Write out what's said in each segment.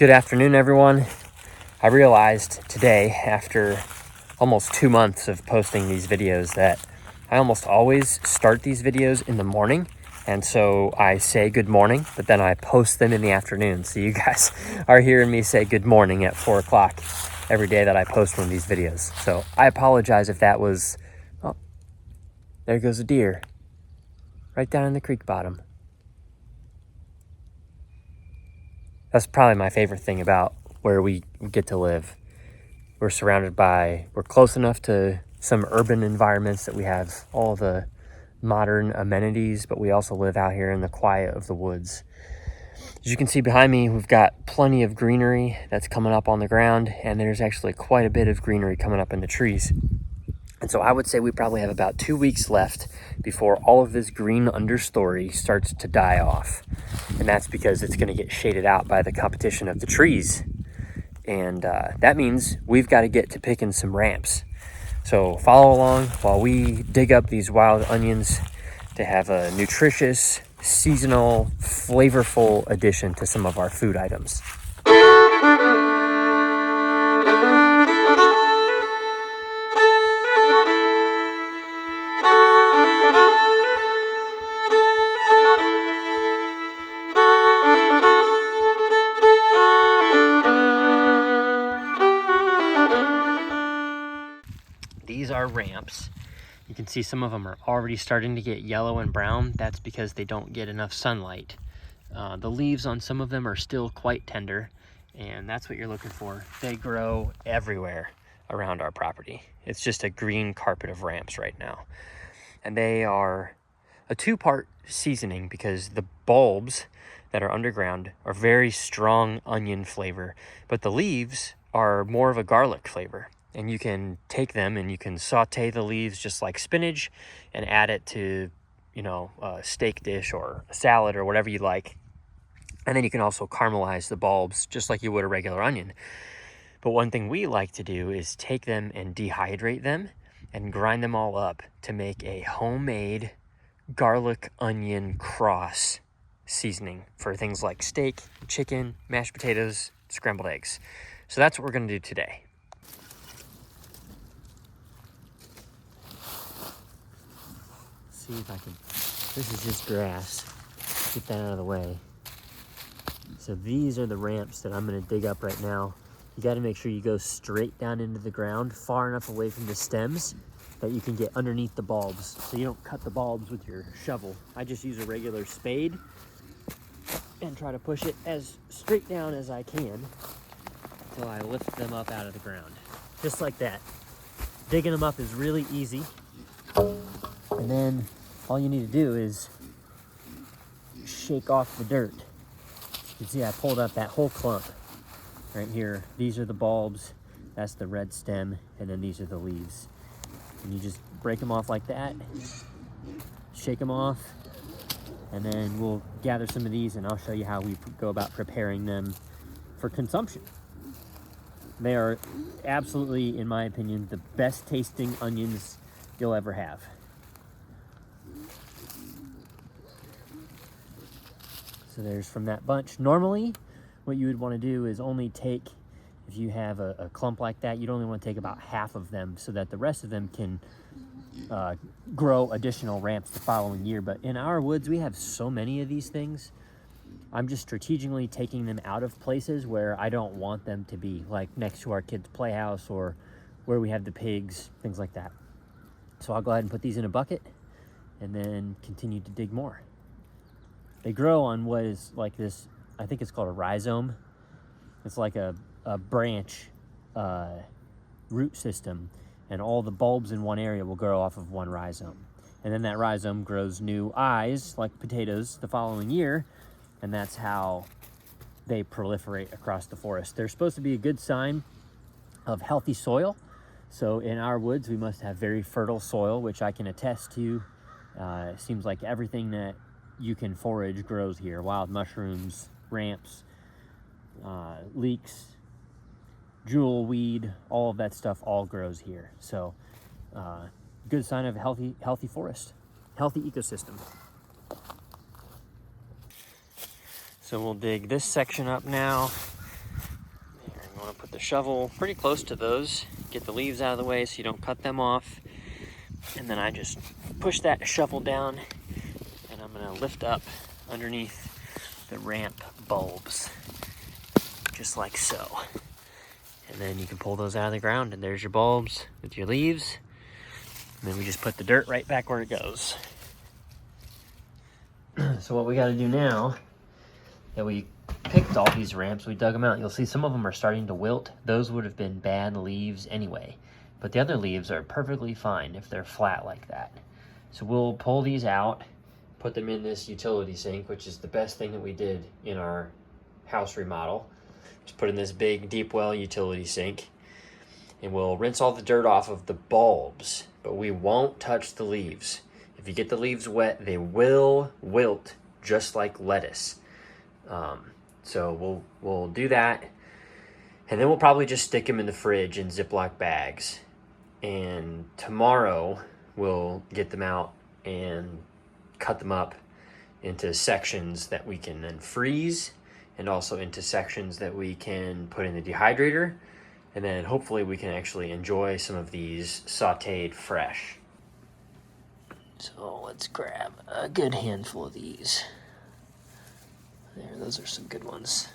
Good afternoon, everyone. I realized today, after almost 2 months of posting these videos, that I almost always start these videos in the morning. And so I say good morning, but then I post them in the afternoon. So you guys are hearing me say good morning at 4 o'clock every day that I post one of these videos. So I apologize if that was, oh, there goes a deer right down in the creek bottom. That's probably my favorite thing about where we get to live. We're close enough to some urban environments that we have all the modern amenities, but we also live out here in the quiet of the woods. As you can see behind me, we've got plenty of greenery that's coming up on the ground, and there's actually quite a bit of greenery coming up in the trees. And so I would say we probably have about 2 weeks left before all of this green understory starts to die off. And that's because it's going to get shaded out by the competition of the trees. And that means we've got to get to picking some ramps. So follow along while we dig up these wild onions to have a nutritious, seasonal, flavorful addition to some of our food items. These are ramps. You can see some of them are already starting to get yellow and brown. That's because they don't get enough sunlight. The leaves on some of them are still quite tender, and that's what you're looking for. They grow everywhere around our property. It's just a green carpet of ramps right now. And they are a two-part seasoning because the bulbs that are underground are very strong onion flavor, but the leaves are more of a garlic flavor. And you can take them and you can saute the leaves just like spinach and add it to, a steak dish or a salad or whatever you like. And then you can also caramelize the bulbs just like you would a regular onion. But one thing we like to do is take them and dehydrate them and grind them all up to make a homemade garlic onion cross seasoning for things like steak, chicken, mashed potatoes, scrambled eggs. So that's what we're going to do today. See if I can, this is just grass, get that out of the way. So these are the ramps that I'm going to dig up right now. You got to make sure you go straight down into the ground, far enough away from the stems that you can get underneath the bulbs. So you don't cut the bulbs with your shovel. I just use a regular spade and try to push it as straight down as I can until I lift them up out of the ground. Just like that. Digging them up is really easy. And then all you need to do is shake off the dirt. You can see I pulled up that whole clump right here. These are the bulbs, that's the red stem, and then these are the leaves. And you just break them off like that, shake them off, and then we'll gather some of these and I'll show you how we go about preparing them for consumption. They are absolutely, in my opinion, the best tasting onions you'll ever have. So there's from that bunch. Normally, what you would want to do is only take, if you have a clump like that, you'd only want to take about half of them so that the rest of them can grow additional ramps the following year. But in our woods, we have so many of these things. I'm just strategically taking them out of places where I don't want them to be, like next to our kids' playhouse or where we have the pigs, things like that. So I'll go ahead and put these in a bucket and then continue to dig more. They grow on what is like this, I think it's called a rhizome. It's like a branch root system, and all the bulbs in one area will grow off of one rhizome. And then that rhizome grows new eyes, like potatoes, the following year, and that's how they proliferate across the forest. They're supposed to be a good sign of healthy soil. So in our woods, we must have very fertile soil, which I can attest to. It seems like everything that you can forage grows here. Wild mushrooms, ramps, leeks, jewel weed, all of that stuff all grows here. So good sign of a healthy forest, healthy ecosystem. So we'll dig this section up now want to put the shovel pretty close to those, get the leaves out of the way so you don't cut them off. And then I just push that shovel down, and I'm going to lift up underneath the ramp bulbs, just like so. And then you can pull those out of the ground, and there's your bulbs with your leaves. And then we just put the dirt right back where it goes. So what we got to do now that we picked all these ramps, we dug them out. You'll see some of them are starting to wilt. Those would have been bad leaves anyway. But the other leaves are perfectly fine if they're flat like that. So we'll pull these out, put them in this utility sink, which is the best thing that we did in our house remodel. Just put in this big deep well utility sink, and we'll rinse all the dirt off of the bulbs, but we won't touch the leaves. If you get the leaves wet, they will wilt just like lettuce. So we'll do that, and then we'll probably just stick them in the fridge in Ziploc bags. And tomorrow we'll get them out and cut them up into sections that we can then freeze, and also into sections that we can put in the dehydrator. And then hopefully we can actually enjoy some of these sauteed fresh. So let's grab a good handful of these. There, those are some good ones.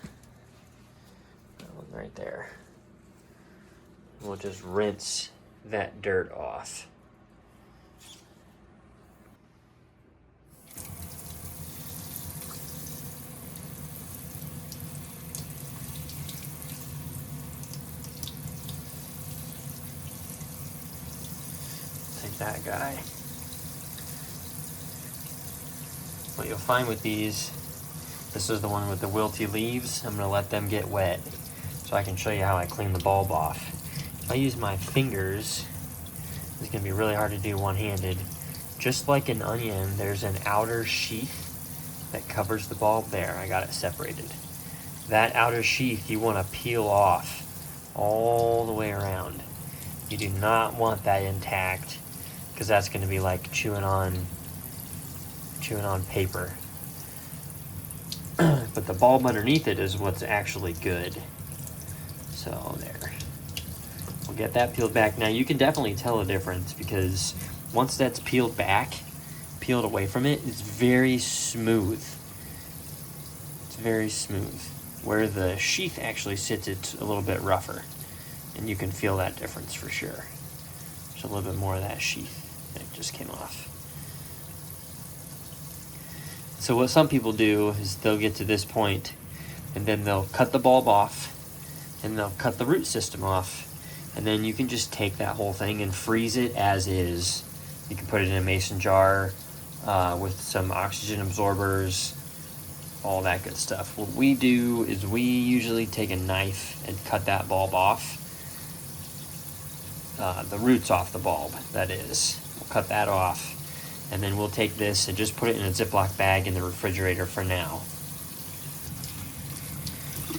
That one right there. We'll just rinse that dirt off. Take that guy. What you'll find with these, this is the one with the wilty leaves. I'm gonna let them get wet so I can show you how I clean the bulb off. If I use my fingers, it's gonna be really hard to do one-handed. Just like an onion, there's an outer sheath that covers the bulb there. I got it separated. That outer sheath you wanna peel off all the way around. You do not want that intact, because that's gonna be like chewing on paper. But the bulb underneath it is what's actually good. So there. We'll get that peeled back. Now you can definitely tell a difference, because once that's peeled away from it, it's very smooth. It's very smooth. Where the sheath actually sits, it's a little bit rougher. And you can feel that difference for sure. There's a little bit more of that sheath that just came off. So what some people do is they'll get to this point, and then they'll cut the bulb off, and they'll cut the root system off, and then you can just take that whole thing and freeze it as is. You can put it in a mason jar with some oxygen absorbers, all that good stuff. What we do is we usually take a knife and cut that bulb off, the roots off the bulb, that is. We'll cut that off. And then we'll take this and just put it in a Ziploc bag in the refrigerator for now.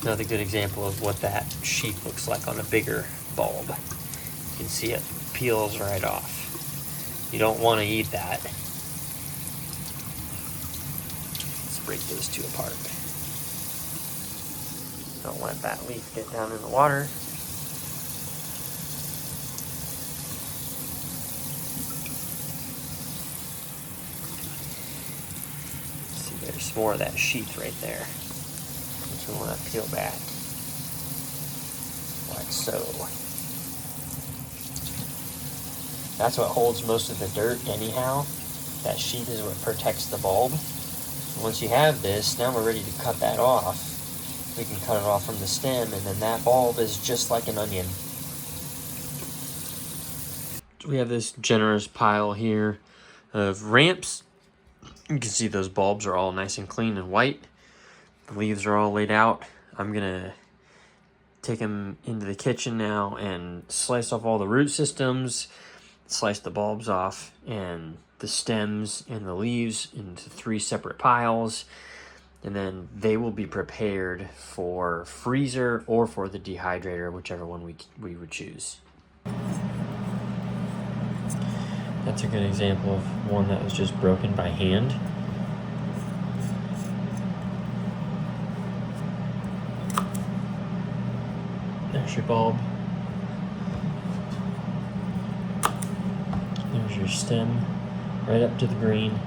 Another good example of what that sheath looks like on a bigger bulb. You can see it peels right off. You don't want to eat that. Let's break those two apart. Don't let that leaf get down in the water. There's more of that sheath right there, which we want to peel back, like so. That's what holds most of the dirt anyhow. That sheath is what protects the bulb. Once you have this, now we're ready to cut that off. We can cut it off from the stem, and then that bulb is just like an onion. So we have this generous pile here of ramps. You can see those bulbs are all nice and clean and white. The leaves are all laid out. I'm gonna take them into the kitchen now and slice off all the root systems, slice the bulbs off, and the stems and the leaves into 3 separate piles. And then they will be prepared for freezer or for the dehydrator, whichever one we would choose. That's a good example of one that was just broken by hand. There's your bulb. There's your stem, right up to the green.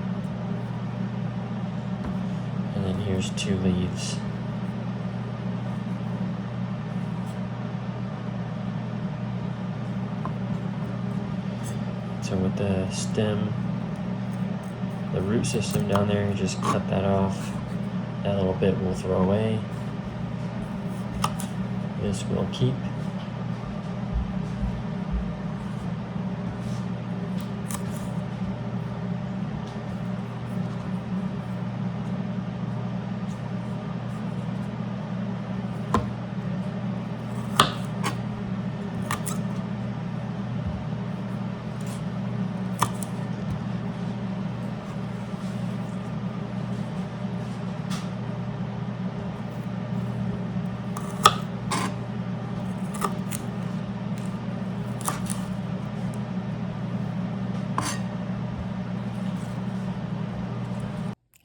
And then here's 2 leaves. So with the stem, the root system down there, you just cut that off. That little bit we'll throw away. This will keep.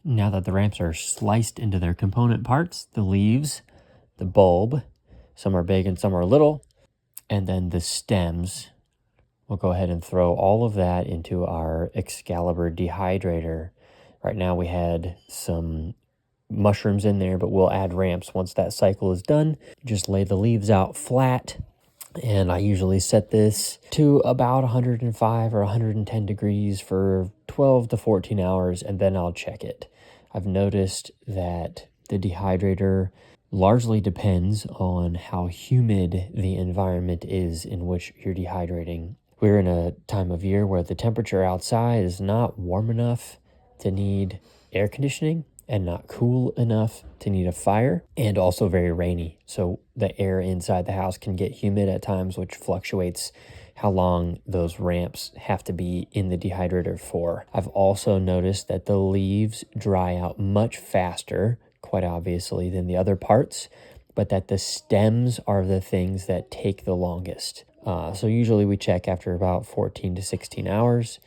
Now that the ramps are sliced into their component parts, the leaves, the bulb, some are big and some are little, and then the stems, we'll go ahead and throw all of that into our Excalibur dehydrator. Right now we had some mushrooms in there, but we'll add ramps once that cycle is done. Just lay the leaves out flat, and I usually set this to about 105 or 110 degrees for 12 to 14 hours, and then I'll check it. I've noticed that the dehydrator largely depends on how humid the environment is in which you're dehydrating. We're in a time of year where the temperature outside is not warm enough to need air conditioning and not cool enough to need a fire, and also very rainy. So the air inside the house can get humid at times, which fluctuates how long those ramps have to be in the dehydrator for. I've also noticed that the leaves dry out much faster, quite obviously, than the other parts, but that the stems are the things that take the longest. So usually we check after about 14 to 16 hours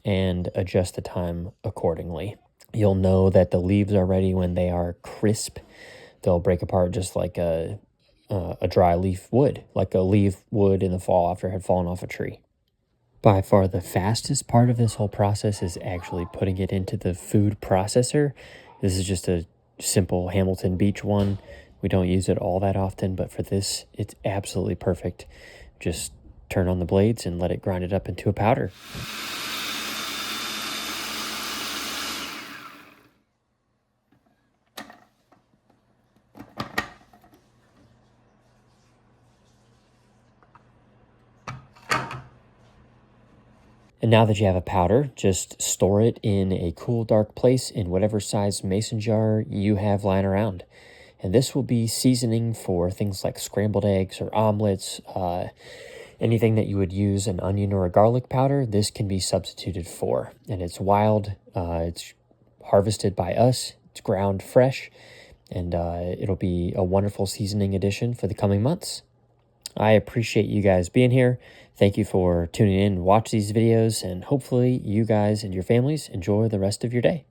and adjust the time accordingly. You'll know that the leaves are ready when they are crisp. They'll break apart just like a dry leaf would, like a leaf would in the fall after it had fallen off a tree. By far the fastest part of this whole process is actually putting it into the food processor. This is just a simple Hamilton Beach one. We don't use it all that often, but for this, it's absolutely perfect. Just turn on the blades and let it grind it up into a powder. And now that you have a powder, just store it in a cool, dark place in whatever size mason jar you have lying around. And this will be seasoning for things like scrambled eggs or omelets, anything that you would use an onion or a garlic powder, this can be substituted for. And it's wild, it's harvested by us, it's ground fresh, and it'll be a wonderful seasoning addition for the coming months. I appreciate you guys being here. Thank you for tuning in and watch these videos, and hopefully you guys and your families enjoy the rest of your day.